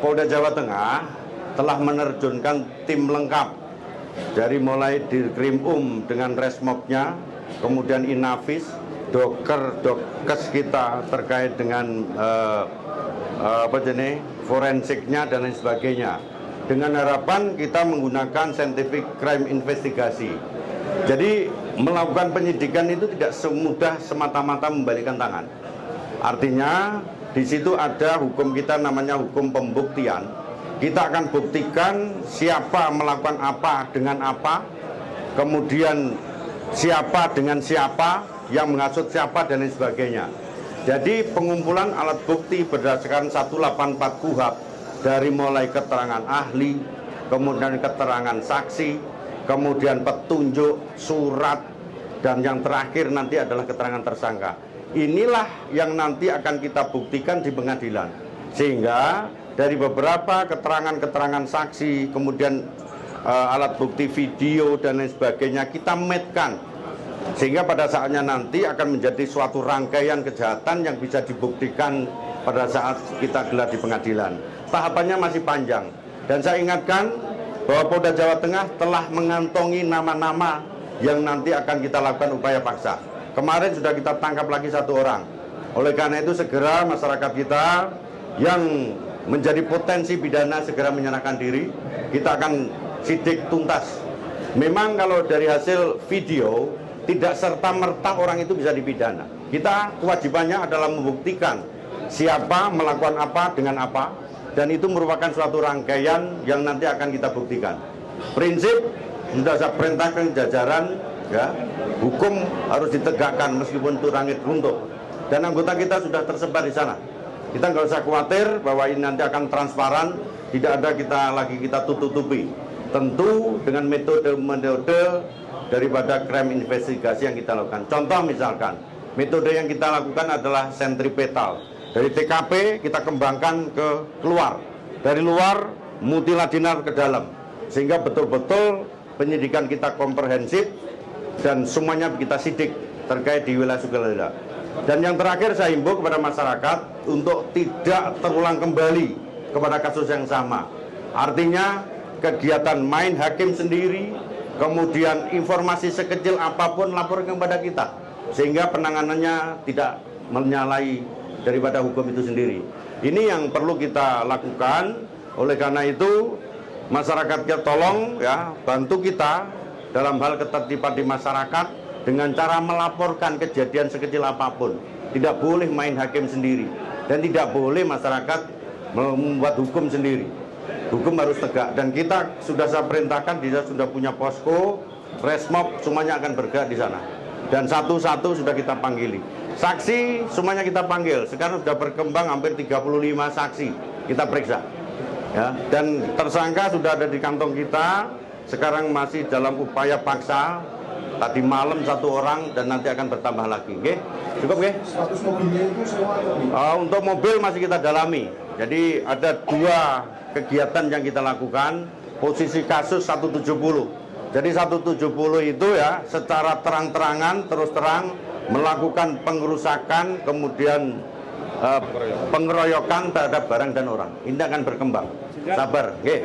Polda Jawa Tengah telah menerjunkan tim lengkap dari mulai Dirkrim dengan Resmobnya, kemudian Inavis, Dokes kita terkait dengan forensiknya dan lain sebagainya. Dengan harapan kita menggunakan scientific crime investigasi. Jadi melakukan penyidikan itu tidak semudah semata-mata membalikkan tangan. Artinya di situ ada hukum kita namanya hukum pembuktian. Kita akan buktikan siapa melakukan apa dengan apa, kemudian siapa dengan siapa, yang menghasut siapa dan lain sebagainya. Jadi pengumpulan alat bukti berdasarkan 184 KUHP dari mulai keterangan ahli, kemudian keterangan saksi, kemudian petunjuk, surat, dan yang terakhir nanti adalah keterangan tersangka. Inilah yang nanti akan kita buktikan di pengadilan. Sehingga dari beberapa keterangan-keterangan saksi, kemudian alat bukti video dan lain sebagainya kita matchkan. Sehingga pada saatnya nanti akan menjadi suatu rangkaian kejahatan yang bisa dibuktikan pada saat kita gelar di pengadilan. Tahapannya masih panjang. Dan saya ingatkan bahwa Polda Jawa Tengah telah mengantongi nama-nama yang nanti akan kita lakukan upaya paksa. Kemarin sudah kita tangkap lagi 1 orang. Oleh karena itu segera masyarakat kita yang menjadi potensi pidana segera menyerahkan diri. Kita akan sidik tuntas. Memang kalau dari hasil video tidak serta-merta orang itu bisa dipidana. Kita kewajibannya adalah membuktikan siapa melakukan apa dengan apa, dan itu merupakan suatu rangkaian yang nanti akan kita buktikan. Prinsip sudah saya perintahkan jajaran, ya, hukum harus ditegakkan meskipun itu langit runtuh. Dan anggota kita sudah tersebar di sana. Kita nggak usah khawatir bahwa ini nanti akan transparan, tidak ada kita tutup-tutupi. Tentu dengan metode-metode daripada crime investigasi yang kita lakukan. Contoh misalkan, metode yang kita lakukan adalah sentripetal. Dari TKP kita kembangkan ke luar, dari luar multilateral ke dalam, sehingga betul-betul penyidikan kita komprehensif dan semuanya kita sidik terkait di wilayah sukarela. Dan yang terakhir saya himbau kepada masyarakat untuk tidak terulang kembali kepada kasus yang sama. Artinya kegiatan main hakim sendiri, kemudian informasi sekecil apapun lapor kepada kita, sehingga penanganannya tidak menyalahi daripada hukum itu sendiri. Ini yang perlu kita lakukan. Oleh karena itu masyarakat kita tolong ya bantu kita dalam hal ketertiban di masyarakat dengan cara melaporkan kejadian sekecil apapun. Tidak boleh main hakim sendiri dan tidak boleh masyarakat membuat hukum sendiri. Hukum harus tegak, dan kita sudah saya perintahkan, dia sudah punya posko, Resmob semuanya akan bergerak di sana. Dan satu-satu sudah kita panggili. Saksi semuanya kita panggil. Sekarang sudah berkembang hampir 35 saksi kita periksa. Ya, dan tersangka sudah ada di kantong kita. Sekarang masih dalam upaya paksa. Tadi malam 1 orang dan nanti akan bertambah lagi. Oke? Cukup, oke? Status mobilnya itu sewa atau untuk mobil masih kita dalami. Jadi ada 2 kegiatan yang kita lakukan. Posisi kasus 170. Jadi 170 itu ya secara terang-terangan, terus terang melakukan pengerusakan, kemudian pengeroyokan terhadap barang dan orang. Ini akan berkembang. Sabar, oke?